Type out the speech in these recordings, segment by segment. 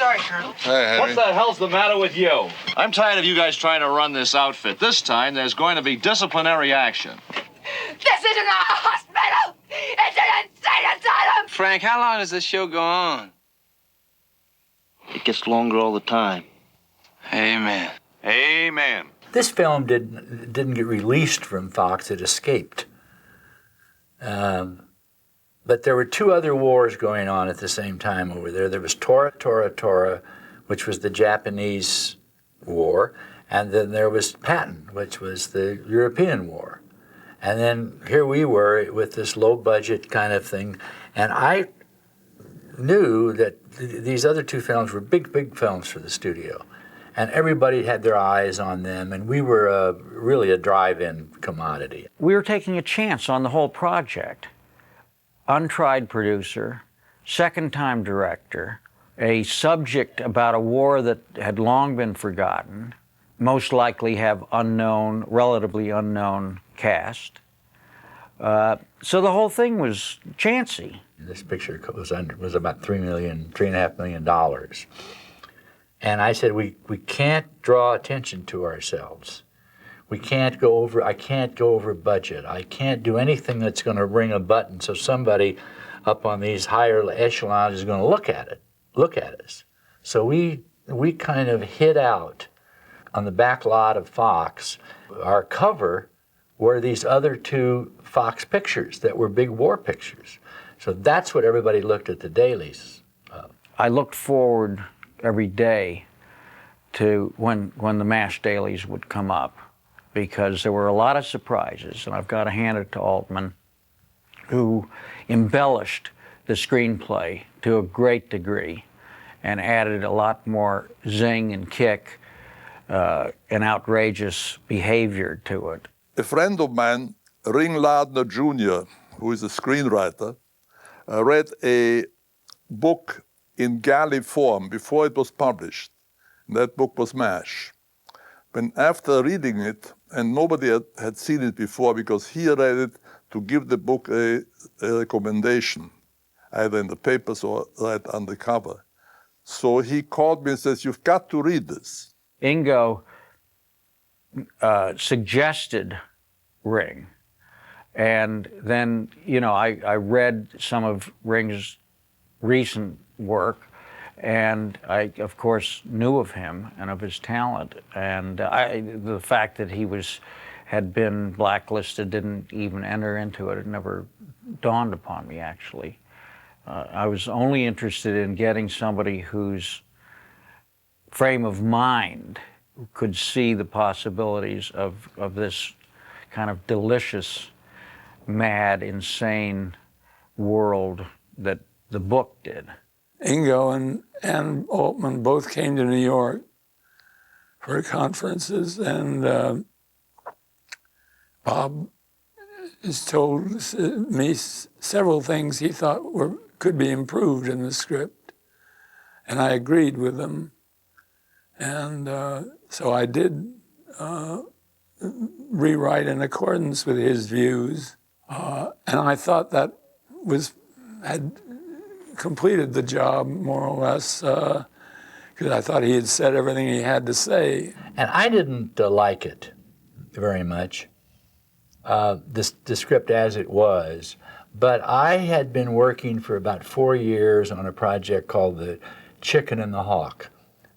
sorry, Colonel. Hey, Henry. What the hell's the matter with you? I'm tired of you guys trying to run this outfit. This time, there's going to be disciplinary action. This isn't a hospital! It's an insane asylum! Frank, how long does this show go on? It gets longer all the time. Amen. Amen. This film didn't get released from Fox. It escaped. But there were two other wars going on at the same time over there. There was Tora, which was the Japanese war, and then there was Patton, which was the European war. And then here we were with this low-budget kind of thing, and I knew that these other two films were big films for the studio, and everybody had their eyes on them, and we were really a drive-in commodity. We were taking a chance on the whole project. Untried producer, second-time director, a subject about a war that had long been forgotten, most likely have relatively unknown cast. So the whole thing was chancy. This picture was about $3.5 million. And I said, we can't draw attention to ourselves. I can't go over budget. I can't do anything that's going to ring a button so somebody up on these higher echelons is going to look at us. So we kind of hid out on the back lot of Fox. Our cover were these other two Fox pictures that were big war pictures. So that's what everybody looked at the dailies of. I looked forward every day to when the MASH dailies would come up, because there were a lot of surprises, and I've got to hand it to Altman, who embellished the screenplay to a great degree and added a lot more zing and kick and outrageous behavior to it. A friend of mine, Lardner Jr., who is a screenwriter, read a book in galley form before it was published. That book was MASH. But after reading it, and nobody had seen it before because he read it to give the book a recommendation, either in the papers or right on the cover. So he called me and says, "You've got to read this." Ingo suggested Ring. And then, I read some of Ring's recent work, and I, of course, knew of him and of his talent. And the fact that he had been blacklisted, didn't even enter into it. It never dawned upon me, actually. I was only interested in getting somebody whose frame of mind could see the possibilities of this kind of delicious, mad, insane world that the book did. Ingo and Altman both came to New York for conferences, and Bob has told me several things he thought could be improved in the script, and I agreed with them. And so I did rewrite in accordance with his views, and I thought that had completed the job more or less, because I thought he had said everything he had to say. And I didn't like it very much, the script as it was, but I had been working for about 4 years on a project called The Chicken and the Hawk,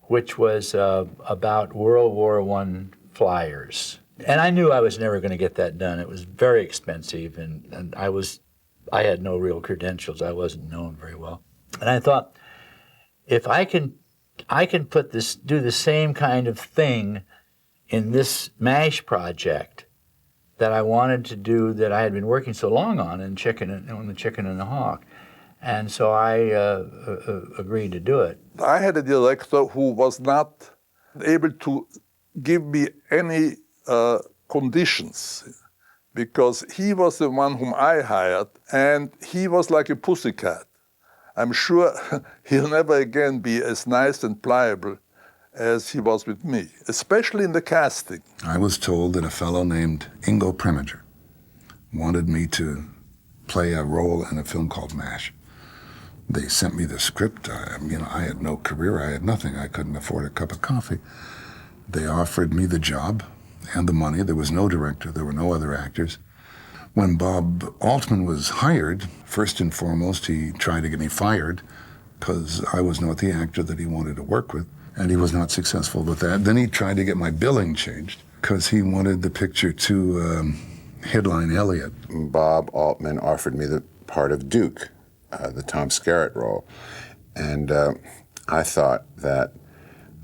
which was about World War I flyers. And I knew I was never going to get that done. It was very expensive, and I had no real credentials. I wasn't known very well. And I thought, if I can do the same kind of thing in this MASH project that I wanted to do, that I had been working so long on The Chicken and the Hawk. And so I agreed to do it. I had a director who was not able to give me any conditions, because he was the one whom I hired, and he was like a pussycat. I'm sure he'll never again be as nice and pliable as he was with me, especially in the casting. I was told that a fellow named Ingo Preminger wanted me to play a role in a film called MASH. They sent me the script. I had no career. I had nothing. I couldn't afford a cup of coffee. They offered me the job and the money. There was no director. There were no other actors. When Bob Altman was hired, first and foremost, he tried to get me fired because I was not the actor that he wanted to work with, and he was not successful with that. Then he tried to get my billing changed because he wanted the picture to headline Elliott. Bob Altman offered me the part of Duke, the Tom Skerritt role, and I thought that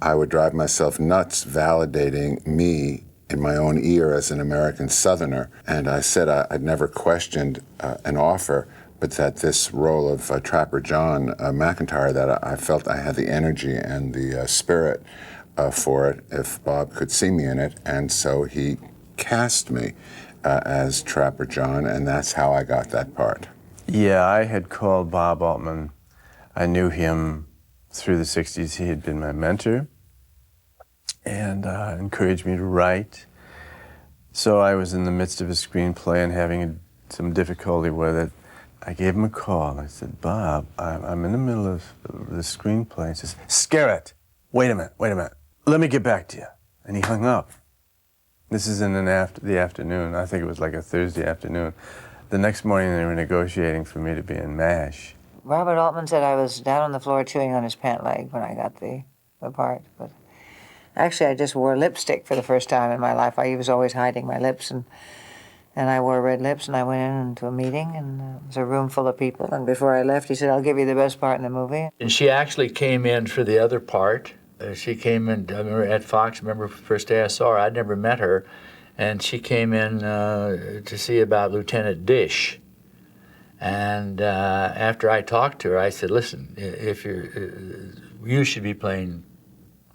I would drive myself nuts validating me in my own ear as an American Southerner, and I said I'd never questioned an offer, but that this role of Trapper John McIntyre, that I felt I had the energy and the spirit for it if Bob could see me in it, and so he cast me as Trapper John, and that's how I got that part. Yeah, I had called Bob Altman. I knew him through the 60s. He had been my mentor and encouraged me to write. So I was in the midst of a screenplay and having some difficulty with it. I gave him a call. I said, Bob, I'm in the middle of the screenplay. He says, Skerritt, wait a minute. Let me get back to you. And he hung up. This is in the afternoon. I think it was like a Thursday afternoon. The next morning they were negotiating for me to be in MASH. Robert Altman said I was down on the floor chewing on his pant leg when I got the part. But actually, I just wore lipstick for the first time in my life. I was always hiding my lips, and I wore red lips, and I went into a meeting, and it was a room full of people. And before I left, he said, I'll give you the best part in the movie. And she actually came in for the other part. She came in, I remember at Fox, remember the first day I saw her, I'd never met her, and she came in to see about Lieutenant Dish. And after I talked to her, I said, listen, if you should be playing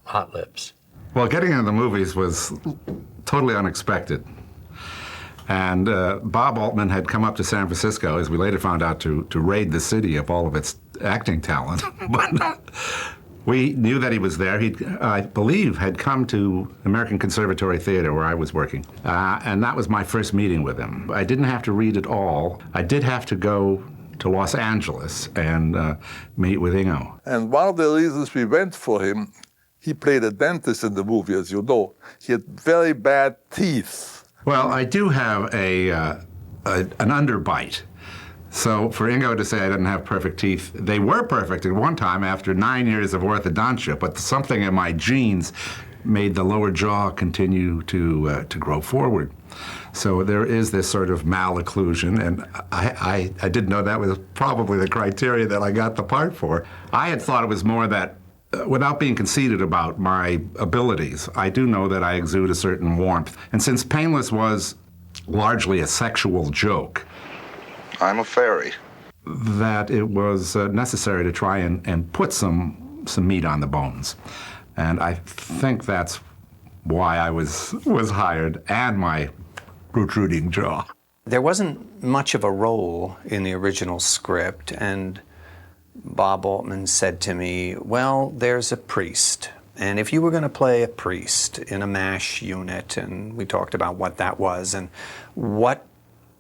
Hot Lips. Well, getting into the movies was totally unexpected. And Bob Altman had come up to San Francisco, as we later found out, to raid the city of all of its acting talent. But we knew that he was there. He, I believe, had come to American Conservatory Theater, where I was working. And that was my first meeting with him. I didn't have to read it all. I did have to go to Los Angeles and meet with Ingo. And one of the reasons we went for him, he played a dentist in the movie, as you know. He had very bad teeth. Well, I do have an underbite. So for Ingo to say I didn't have perfect teeth, they were perfect at one time after 9 years of orthodontia, but something in my genes made the lower jaw continue to grow forward. So there is this sort of malocclusion, and I didn't know that was probably the criteria that I got the part for. I had thought it was more that, without being conceited about my abilities, I do know that I exude a certain warmth. And since Painless was largely a sexual joke, I'm a fairy. that it was necessary to try and put some meat on the bones. And I think that's why I was hired, and my protruding jaw. There wasn't much of a role in the original script, and Bob Altman said to me, well, there's a priest, and if you were going to play a priest in a MASH unit, and we talked about what that was, and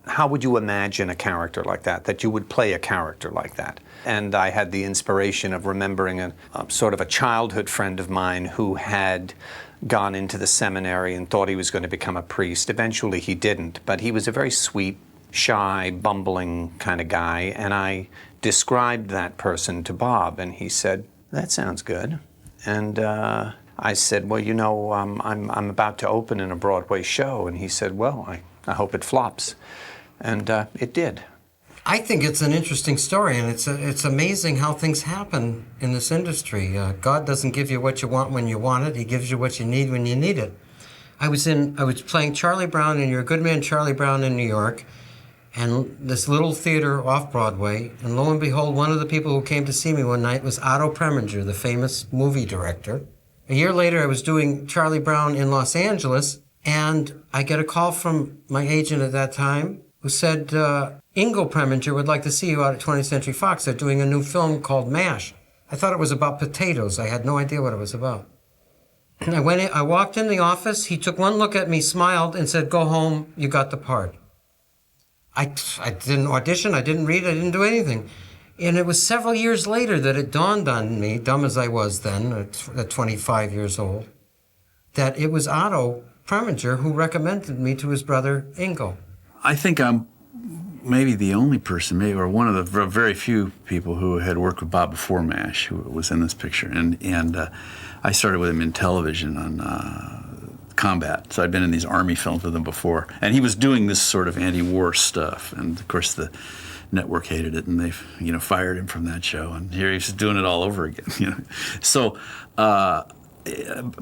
how would you imagine a character like that you would play a character like that? And I had the inspiration of remembering a sort of a childhood friend of mine who had gone into the seminary and thought he was going to become a priest. Eventually he didn't, but he was a very sweet, shy, bumbling kind of guy, and I described that person to Bob, and he said, that sounds good. And I said, well, you know, I'm about to open in a Broadway show, and he said, well, I hope it flops. And it did. I think it's an interesting story, and it's amazing how things happen in this industry. God doesn't give you what you want when you want it. He gives you what you need when you need it. I was playing Charlie Brown in You're a Good Man, Charlie Brown in New York, and this little theater off Broadway, and lo and behold, one of the people who came to see me one night was Otto Preminger, the famous movie director. A year later, I was doing Charlie Brown in Los Angeles, and I get a call from my agent at that time, who said, Ingo Preminger would like to see you out at 20th Century Fox. They're doing a new film called MASH. I thought it was about potatoes. I had no idea what it was about. And I walked in the office. He took one look at me, smiled, and said, go home, you got the part. I didn't audition, I didn't read, I didn't do anything. And it was several years later that it dawned on me, dumb as I was then, at 25 years old, that it was Otto Preminger who recommended me to his brother Ingo. I think I'm maybe the only person, maybe, or one of the very few people who had worked with Bob before MASH, who was in this picture. And I started with him in television on combat. So I'd been in these Army films with him before. And he was doing this sort of anti-war stuff. And of course, the network hated it, and they, fired him from that show. And here he's doing it all over again. So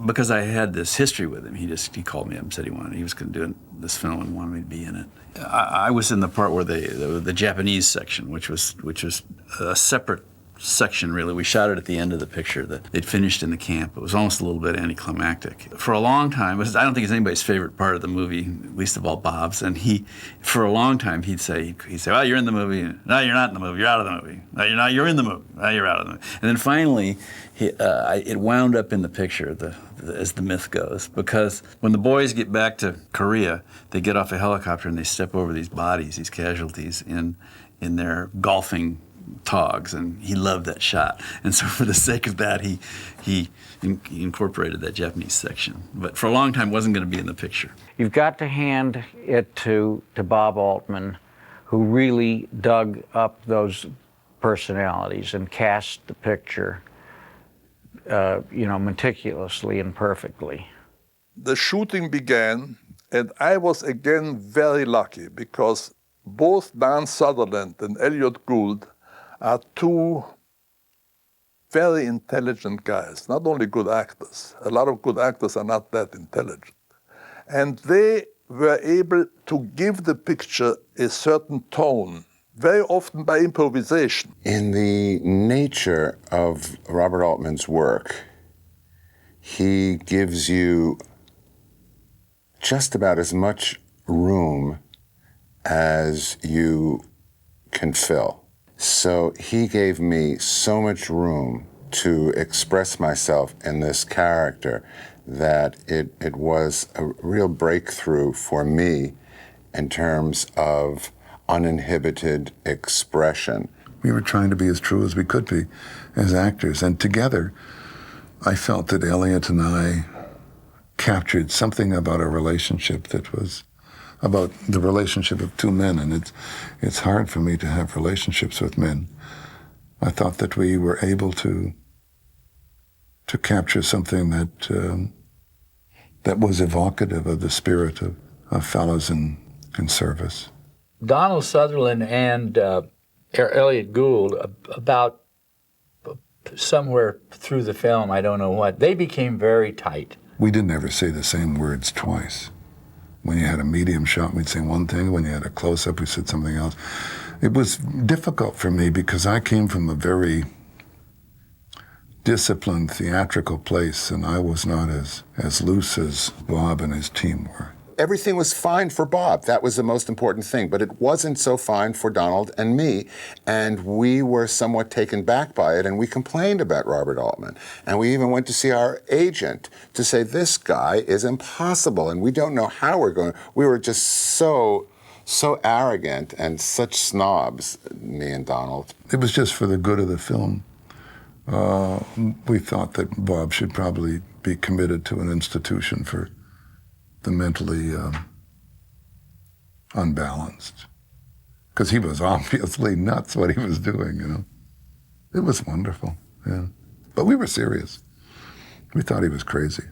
because I had this history with him, he called me up and said he was going to do this film and wanted me to be in it. I was in the part where the Japanese section, which was a separate section, really. We shot it at the end of the picture. It finished in the camp. It was almost a little bit anticlimactic. For a long time, I don't think it's anybody's favorite part of the movie, least of all Bob's. And for a long time, he'd say, "Well, you're in the movie. No, you're not in the movie. You're out of the movie. No, you're not. You're in the movie. No, you're out of the movie." And then finally, it wound up in the picture, as the myth goes, because when the boys get back to Korea, they get off a helicopter and they step over these bodies, these casualties, in their golfing togs, and he loved that shot. And so for the sake of that, he incorporated that Japanese section. But for a long time, wasn't going to be in the picture. You've got to hand it to Bob Altman, who really dug up those personalities and cast the picture, meticulously and perfectly. The shooting began, and I was again very lucky because both Dan Sutherland and Elliott Gould are two very intelligent guys, not only good actors. A lot of good actors are not that intelligent. And they were able to give the picture a certain tone, very often by improvisation. In the nature of Robert Altman's work, he gives you just about as much room as you can fill. So he gave me so much room to express myself in this character that it was a real breakthrough for me in terms of uninhibited expression. We were trying to be as true as we could be as actors, and together I felt that Elliott and I captured something about a relationship that was about the relationship of two men, and it's hard for me to have relationships with men. I thought that we were able to capture something that was evocative of the spirit of fellows in service. Donald Sutherland and Elliott Gould, about somewhere through the film, I don't know what, they became very tight. We didn't ever say the same words twice. When you had a medium shot, we'd say one thing. When you had a close-up, we said something else. It was difficult for me because I came from a very disciplined theatrical place, and I was not as loose as Bob and his team were. Everything was fine for Bob. That was the most important thing. But it wasn't so fine for Donald and me. And we were somewhat taken back by it. And we complained about Robert Altman. And we even went to see our agent to say, this guy is impossible. And we don't know how we're going. We were just so arrogant and such snobs, me and Donald. It was just for the good of the film. We thought that Bob should probably be committed to an institution for the mentally unbalanced, because he was obviously nuts what he was doing, It was wonderful, yeah. But we were serious. We thought he was crazy.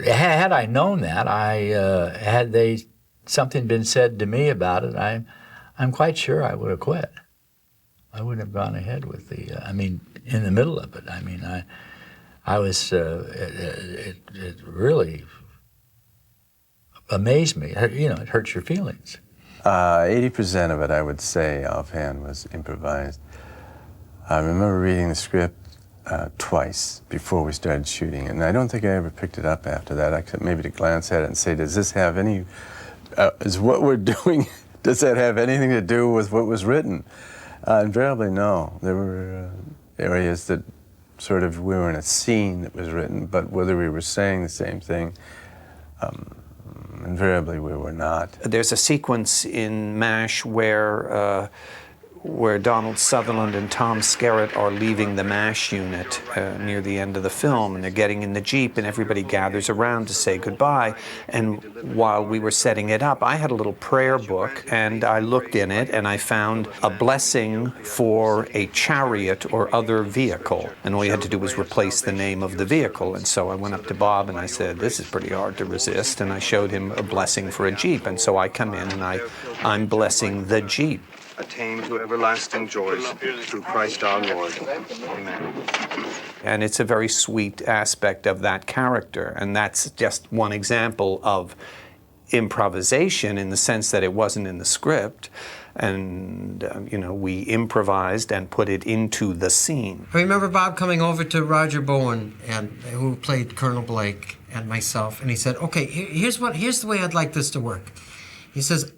Had I known that, had something been said to me about it, I'm quite sure I would have quit. I wouldn't have gone ahead with in the middle of it. I was, it really amazed me. It hurts your feelings. 80% of it, I would say, offhand, was improvised. I remember reading the script twice before we started shooting, and I don't think I ever picked it up after that, except maybe to glance at it and say, does this have any, is what we're doing, does that have anything to do with what was written? Invariably, no. There were areas that sort of, we were in a scene that was written, but whether we were saying the same thing, invariably we were not. There's a sequence in MASH where where Donald Sutherland and Tom Skerritt are leaving the MASH unit near the end of the film, and they're getting in the Jeep, and everybody gathers around to say goodbye. And while we were setting it up, I had a little prayer book, and I looked in it, and I found a blessing for a chariot or other vehicle. And all you had to do was replace the name of the vehicle. And so I went up to Bob, and I said, this is pretty hard to resist. And I showed him a blessing for a Jeep. And so I come in, and I'm blessing the Jeep. Attain to everlasting joys through Christ our Lord. Amen. And it's a very sweet aspect of that character. And that's just one example of improvisation in the sense that it wasn't in the script. And, we improvised and put it into the scene. I remember Bob coming over to Roger Bowen, who played Colonel Blake, and myself, and he said, okay, here's the way I'd like this to work. He says,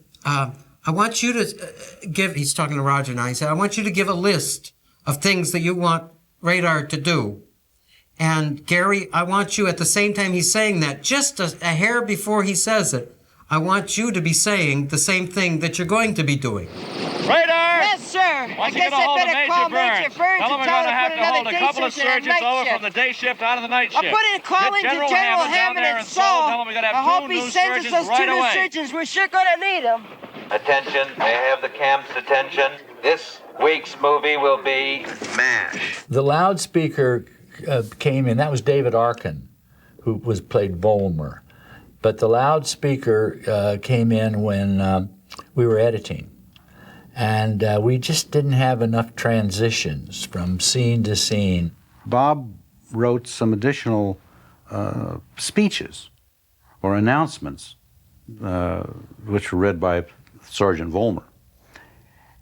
I want you to give, he's talking to Roger now, he said, I want you to give a list of things that you want Radar to do. And Gary, I want you, at the same time he's saying that, just a hair before he says it, I want you to be saying the same thing that you're going to be doing. Radar! Yes, sir. Once I you get guess a hold I of better call Major Major Burns tell him and we're tell going to him have to to hold put a couple another of day shift surgeons and a over night from the day shift out of the night shift. I'll put in a call Get into General Hammond down Hammond there and Seoul. Saul. Tell him we got to I have hope two he new sends us surgeons those right two new away. surgeons. We're sure going to need them. Attention, may I have the camp's attention? This week's movie will be MASH. The loudspeaker came in. That was David Arkin, who played Volmer. But the loudspeaker came in when we were editing. And we just didn't have enough transitions from scene to scene. Bob wrote some additional speeches or announcements, which were read by Sergeant Volmer.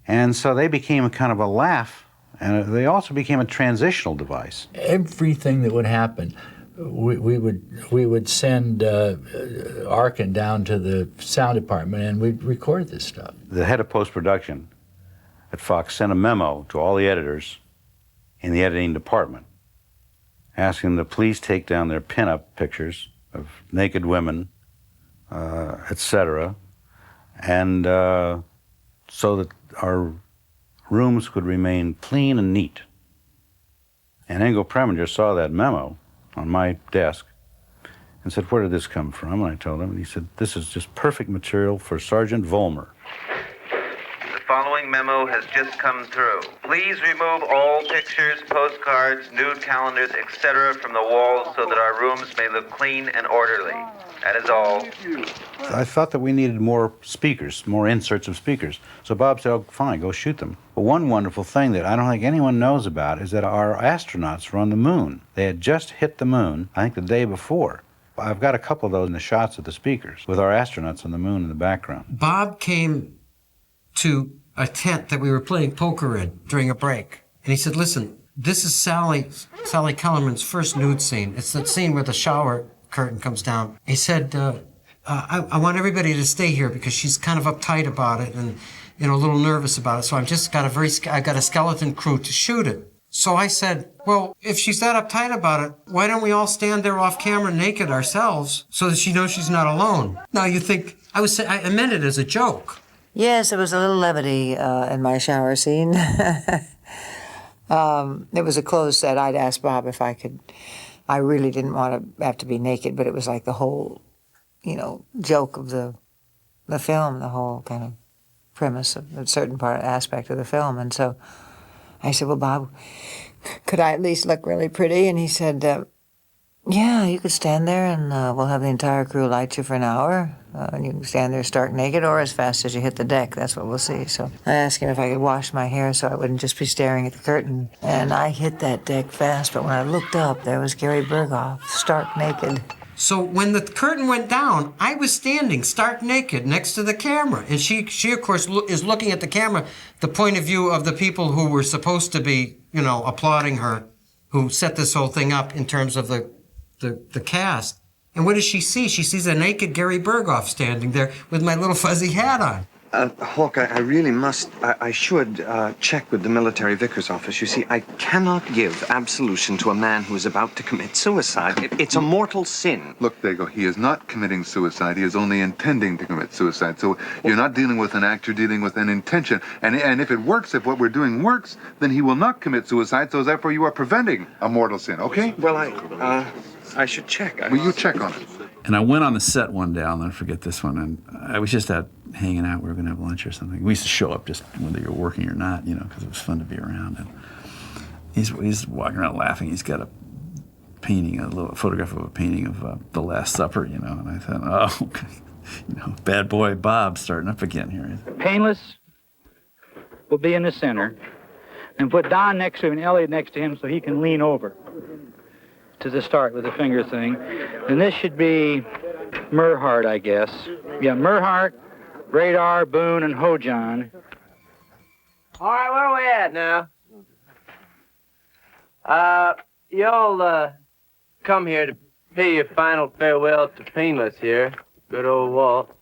And so they became a kind of a laugh, and they also became a transitional device. Everything that would happen, we would send Arkin down to the sound department, and we'd record this stuff. The head of post-production at Fox sent a memo to all the editors in the editing department asking them to please take down their pin-up pictures of naked women, etc., and so that our rooms could remain clean and neat. And Ingo Preminger saw that memo on my desk and said, where did this come from? And I told him, and he said, this is just perfect material for Sergeant Volmer. The following memo has just come through. Please remove all pictures, postcards, nude calendars, etc. from the walls so that our rooms may look clean and orderly. That is all. I thought that we needed more speakers, more inserts of speakers. So Bob said, oh, fine, go shoot them. But one wonderful thing that I don't think anyone knows about is that our astronauts were on the moon. They had just hit the moon, I think the day before. I've got a couple of those in the shots of the speakers with our astronauts on the moon in the background. Bob came to a tent that we were playing poker in during a break. And he said, listen, this is Sally Kellerman's first nude scene. It's that scene where the shower curtain comes down. He said, I want everybody to stay here because she's kind of uptight about it and a little nervous about it. So I've just got I got a skeleton crew to shoot it. So I said, well, if she's that uptight about it, why don't we all stand there off camera naked ourselves so that she knows she's not alone? Now you think, I meant it as a joke. Yes, there was a little levity in my shower scene. It was a closed set. I'd asked Bob if I could. I really didn't want to have to be naked, but it was like the whole, joke of the film, the whole kind of premise of a certain aspect of the film. And so I said, well, Bob, could I at least look really pretty? And he said, yeah, you could stand there and we'll have the entire crew light you for an hour. And you can stand there stark naked or as fast as you hit the deck. That's what we'll see. So I asked him if I could wash my hair so I wouldn't just be staring at the curtain. And I hit that deck fast, but when I looked up, there was Gary Berghoff, stark naked. So when the curtain went down, I was standing stark naked next to the camera. And she of course, is looking at the camera, the point of view of the people who were supposed to be, applauding her, who set this whole thing up in terms of the cast. And what does she see? She sees a naked Gary Berghoff standing there with my little fuzzy hat on. Hawk, I really must, I should check with the military vicar's office. You see, I cannot give absolution to a man who is about to commit suicide. It's a mortal sin. Look, Dago, he is not committing suicide. He is only intending to commit suicide. So you're not dealing with an act, you're dealing with an intention. And if it works, if what we're doing works, then he will not commit suicide. So therefore you are preventing a mortal sin, okay? Well, I should check. Will you check on it? And I went on the set one day, I'll never forget this one, and I was just out hanging out. We were going to have lunch or something. We used to show up just whether you're working or not, you know, because it was fun to be around. And he's walking around laughing. He's got a painting, a little photograph of a painting of The Last Supper, you know. And I thought, oh, you know, bad boy Bob starting up again here. Painless will be in the center, and put Don next to him and Elliott next to him so he can lean over to the start with the finger thing. And this should be Merhart, I guess. Yeah, Merhart, Radar, Boone, and Hojon. All right, where are we at now? Y'all come here to pay your final farewell to Painless here. Good old Walt.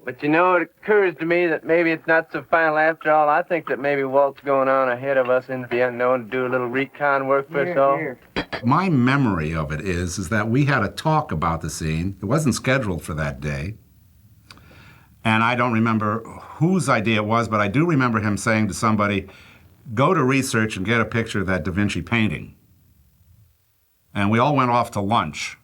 But you know, it occurs to me that maybe it's not so final after all. I think that maybe Walt's going on ahead of us into the unknown to do a little recon work for us all. My memory of it is that we had a talk about the scene. It wasn't scheduled for that day. And I don't remember whose idea it was, but I do remember him saying to somebody, go to research and get a picture of that Da Vinci painting. And we all went off to lunch.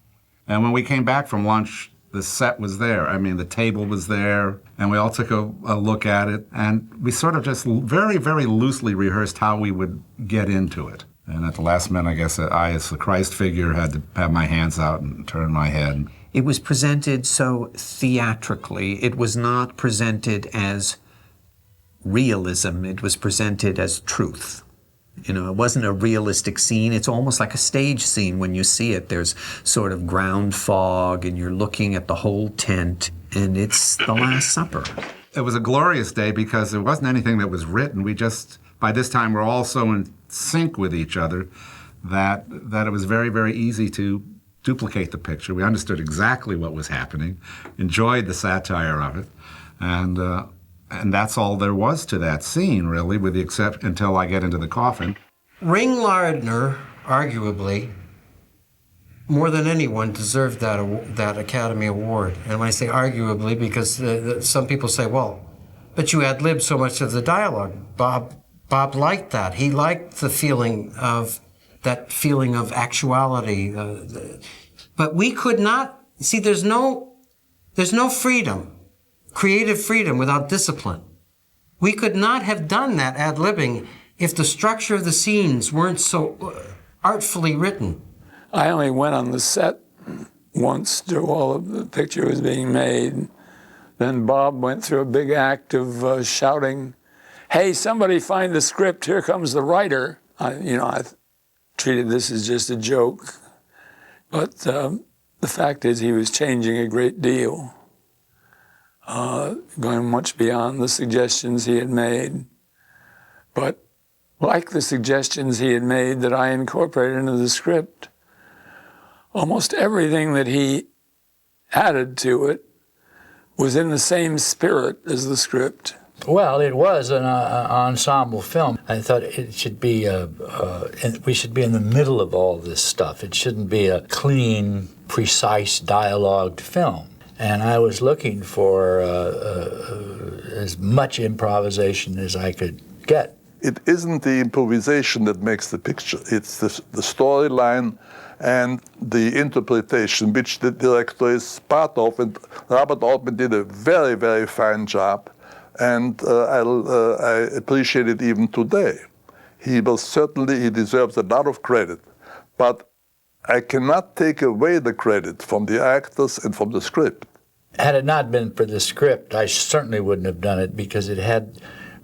And when we came back from lunch, the set was there. I mean, the table was there, and we all took a look at it, and we sort of just very, very loosely rehearsed how we would get into it. And at the last minute, I guess I, as the Christ figure, had to have my hands out and turn my head. It was presented so theatrically. It was not presented as realism. It was presented as truth. You know, it wasn't a realistic scene. It's almost like a stage scene when you see it. There's sort of ground fog, and you're looking at the whole tent, and it's The Last Supper. It was a glorious day because there wasn't anything that was written. We just, by this time, we're all so in sync with each other that it was very, very easy to duplicate the picture. We understood exactly what was happening, enjoyed the satire of it, and that's all there was to that scene, really, with the exception until I get into the coffin. Ring Lardner, arguably, more than anyone, deserved that Academy Award. And when I say arguably, because some people say, well, but you ad-libbed so much of the dialogue. Bob liked that. He liked the feeling of actuality. But we could not, see, there's no freedom. Creative freedom without discipline. We could not have done that ad-libbing if the structure of the scenes weren't so artfully written. I only went on the set once while the picture was being made. Then Bob went through a big act of shouting, hey, somebody find the script, here comes the writer. I treated this as just a joke. But the fact is he was changing a great deal. Going much beyond the suggestions he had made. But like the suggestions he had made that I incorporated into the script, almost everything that he added to it was in the same spirit as the script. Well, it was an ensemble film. I thought it should be we should be in the middle of all this stuff. It shouldn't be a clean, precise, dialogued film. And I was looking for as much improvisation as I could get. It isn't the improvisation that makes the picture. It's the storyline and the interpretation, which the director is part of. And Robert Altman did a very, very fine job. And I appreciate it even today. He deserves a lot of credit. But I cannot take away the credit from the actors and from the script. Had it not been for the script, I certainly wouldn't have done it because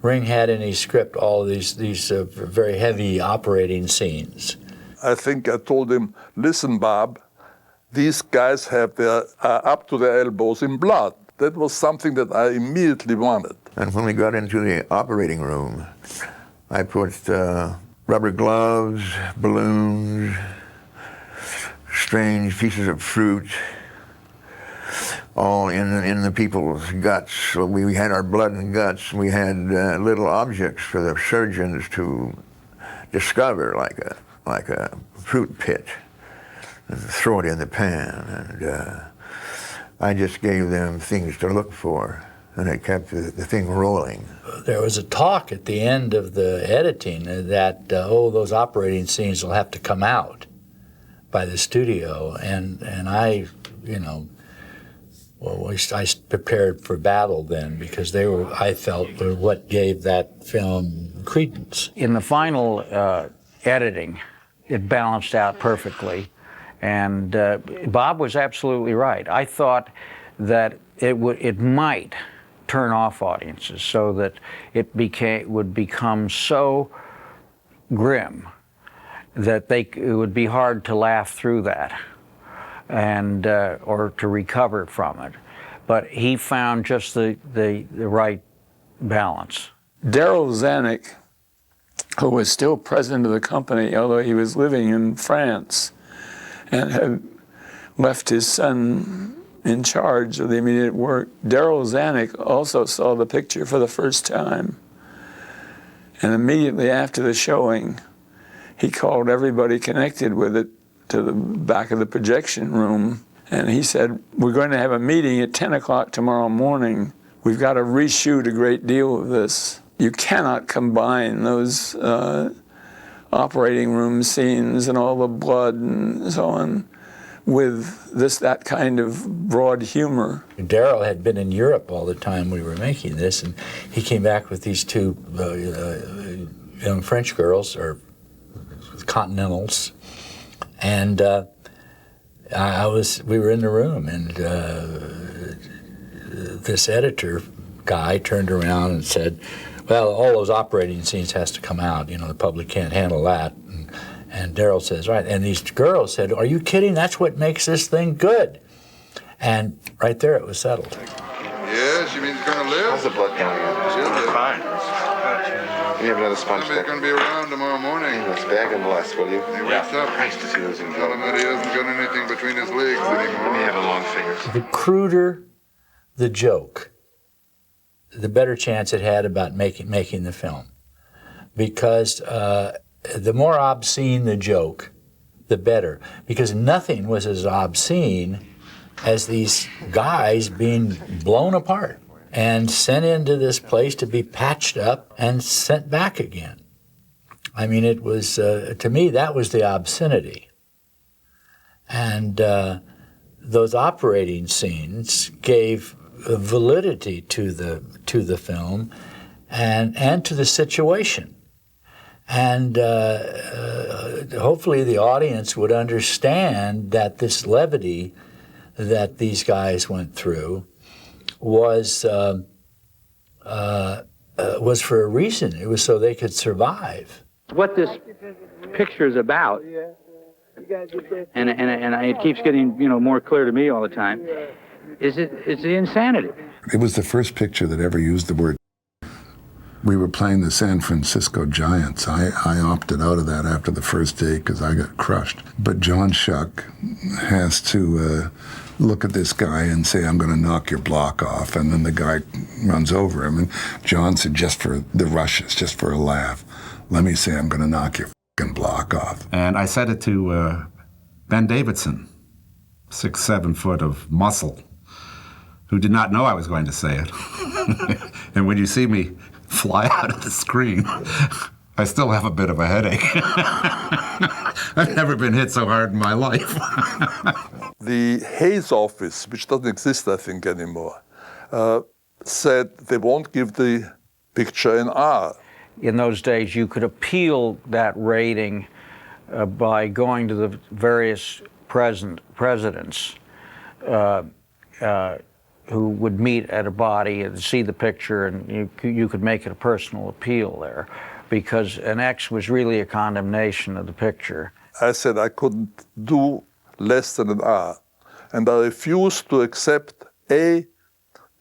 Ring had in his script all of these very heavy operating scenes. I think I told him, listen, Bob, these guys have up to their elbows in blood. That was something that I immediately wanted. And when we got into the operating room, I put rubber gloves, balloons, strange pieces of fruit, all in the people's guts. So we had our blood and guts. We had little objects for the surgeons to discover, like a fruit pit, and throw it in the pan. And I just gave them things to look for, and it kept the thing rolling. There was a talk at the end of the editing that, those operating scenes will have to come out by the studio, and I, I prepared for battle then, because they were, I felt, were what gave that film credence. In the final editing, it balanced out perfectly, and Bob was absolutely right. I thought that it might turn off audiences, so that it would become so grim that it would be hard to laugh through that, and or to recover from it. But he found just the right balance. Darryl Zanuck, who was still president of the company, although he was living in France, and had left his son in charge of the immediate work. Darryl Zanuck also saw the picture for the first time. And immediately after the showing, he called everybody connected with it to the back of the projection room. And he said, we're going to have a meeting at 10 o'clock tomorrow morning. We've got to reshoot a great deal of this. You cannot combine those operating room scenes and all the blood and so on with that kind of broad humor. Darryl had been in Europe all the time we were making this, and he came back with these two young French girls, or Continentals, and we were in the room, and this editor guy turned around and said, well, all those operating scenes has to come out, the public can't handle that. And Darryl says, right, and these girls said, are you kidding? That's what makes this thing good. And right there it was settled. Yes, you mean he's going to live? How's the blood count? He'll Fine. You have another sponge. He's going to be around tomorrow morning. Let's bag him less, will you? He wakes up. Nice to see those in Tell him that he hasn't got anything between his legs anymore. Let me have a long fingers. The cruder the joke, the better chance it had about making the film. Because the more obscene the joke, the better. Because nothing was as obscene as these guys being blown apart and sent into this place to be patched up and sent back again. I mean, it was, to me, that was the obscenity. And those operating scenes gave validity to the film and to the situation. And hopefully the audience would understand that this levity that these guys went through was for a reason. It was so they could survive. What this picture is about, and it keeps getting more clear to me all the time, is the insanity. It was the first picture that ever used the word. We were playing the San Francisco Giants. I opted out of that after the first day because I got crushed. But John Schuck has to look at this guy and say, I'm going to knock your block off. And then the guy runs over him. And John said, just for the rushes, just for a laugh, let me say I'm going to knock your fucking block off. And I said it to Ben Davidson, 6'7" foot of muscle, who did not know I was going to say it. And when you see me fly out of the screen, I still have a bit of a headache. I've never been hit so hard in my life. The Hayes office, which doesn't exist, I think, anymore, said they won't give the picture an R. In those days, you could appeal that rating by going to the various presidents who would meet at a body and see the picture, and you could make it a personal appeal there, because an X was really a condemnation of the picture. I said I couldn't do less than an R, and I refused to accept A,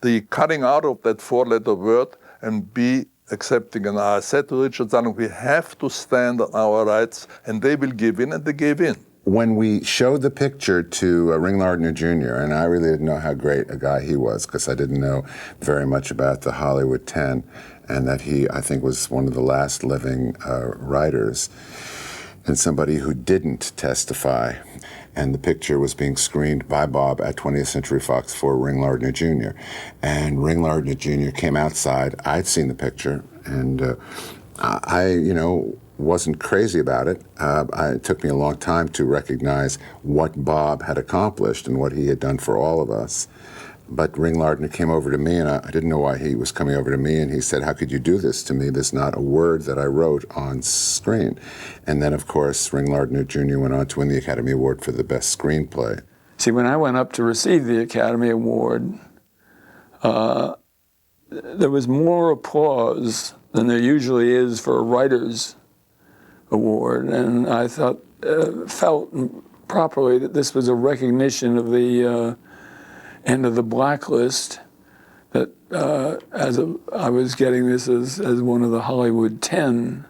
the cutting out of that four-letter word, and B, accepting an R. I said to Richard Zanuck, we have to stand on our rights, and they will give in, and they gave in. when we showed the picture to Ring Lardner Jr., and I really didn't know how great a guy he was because I didn't know very much about the Hollywood 10, and that he, I think, was one of the last living writers and somebody who didn't testify. And the picture was being screened by Bob at 20th Century Fox for Ring Lardner Jr. And Ring Lardner Jr. came outside. I'd seen the picture, and I, wasn't crazy about it. It took me a long time to recognize what Bob had accomplished and what he had done for all of us. But Ring Lardner came over to me, and I didn't know why he was coming over to me, and he said, "How could you do this to me? There's not a word that I wrote on screen." And then, of course, Ring Lardner Jr. went on to win the Academy Award for the Best Screenplay. See, when I went up to receive the Academy Award, there was more applause than there usually is for a writer's award, and I thought, felt properly that this was a recognition of the end of the blacklist, that I was getting this as one of the Hollywood 10,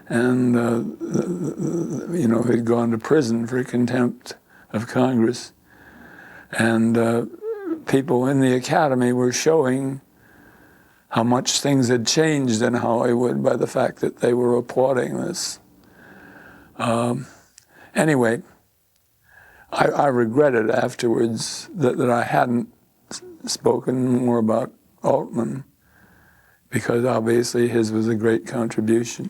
and had gone to prison for contempt of Congress. And people in the Academy were showing how much things had changed in Hollywood by the fact that they were applauding this. Anyway, I regretted afterwards that I hadn't spoken more about Altman, because obviously his was a great contribution.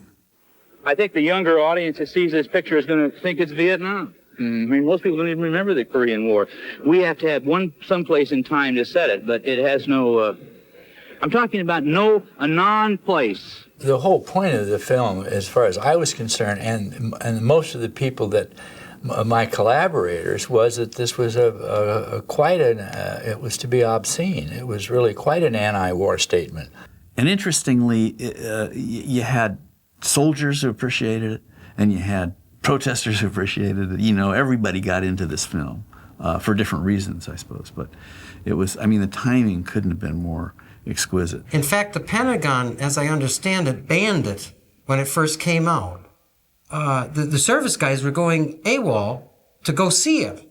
I think the younger audience that sees this picture is going to think it's Vietnam. I mean, most people don't even remember the Korean War. We have to have someplace in time to set it, but it has no, I'm talking about a non-place. The whole point of the film, as far as I was concerned, and most of the people that, my collaborators, was that this was it was to be obscene. It was really quite an anti-war statement. And interestingly, you had soldiers who appreciated it, and you had protesters who appreciated it. Everybody got into this film for different reasons, I suppose. But it was, the timing couldn't have been more exquisite. In fact, the Pentagon, as I understand it, banned it when it first came out. The service guys were going AWOL to go see it.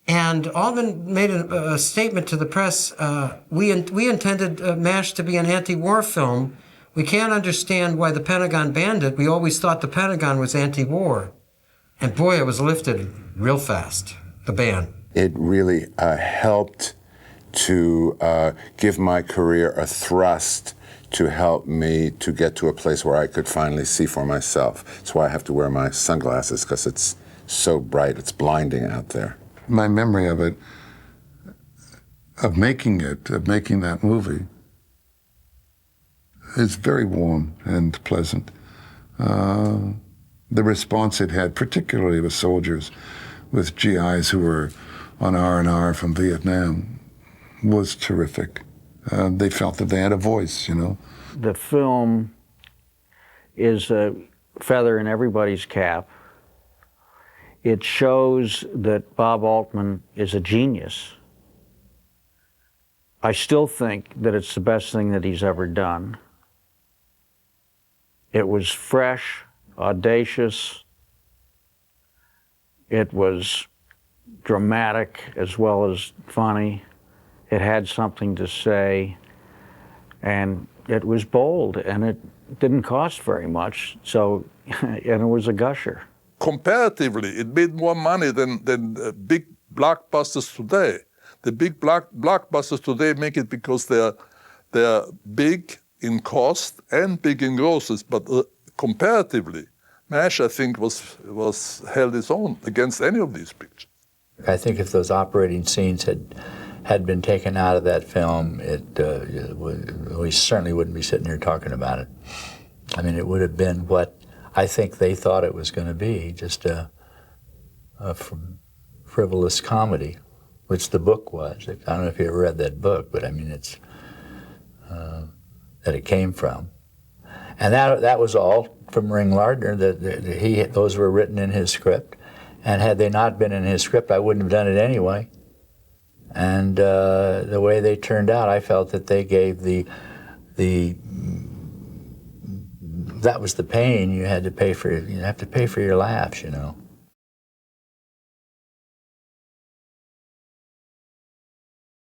And Altman made a statement to the press, we intended MASH to be an anti-war film. We can't understand why the Pentagon banned it. We always thought the Pentagon was anti-war. And boy, it was lifted real fast, the ban. It really helped to give my career a thrust, to help me to get to a place where I could finally see for myself. That's why I have to wear my sunglasses, because it's so bright, it's blinding out there. My memory of it, of making that movie, is very warm and pleasant. The response it had, particularly with soldiers, with GIs who were on R&R from Vietnam, was terrific. They felt that they had a voice, The film is a feather in everybody's cap. It shows that Bob Altman is a genius. I still think that it's the best thing that he's ever done. It was fresh, audacious. It was dramatic as well as funny. It had something to say, and it was bold, and it didn't cost very much, and it was a gusher. Comparatively, it made more money than big blockbusters today. The big blockbusters today make it because they're big in cost and big in grosses, but comparatively, MASH, I think, was held its own against any of these pictures. I think if those operating scenes had been taken out of that film, we certainly wouldn't be sitting here talking about it. It would have been what I think they thought it was going to be, just a frivolous comedy, which the book was. I don't know if you ever read that book, but it's that it came from. And that was all from Ring Lardner, those were written in his script. And had they not been in his script, I wouldn't have done it anyway. And the way they turned out, I felt that they gave that was the pain you had to pay for. You have to pay for your laughs,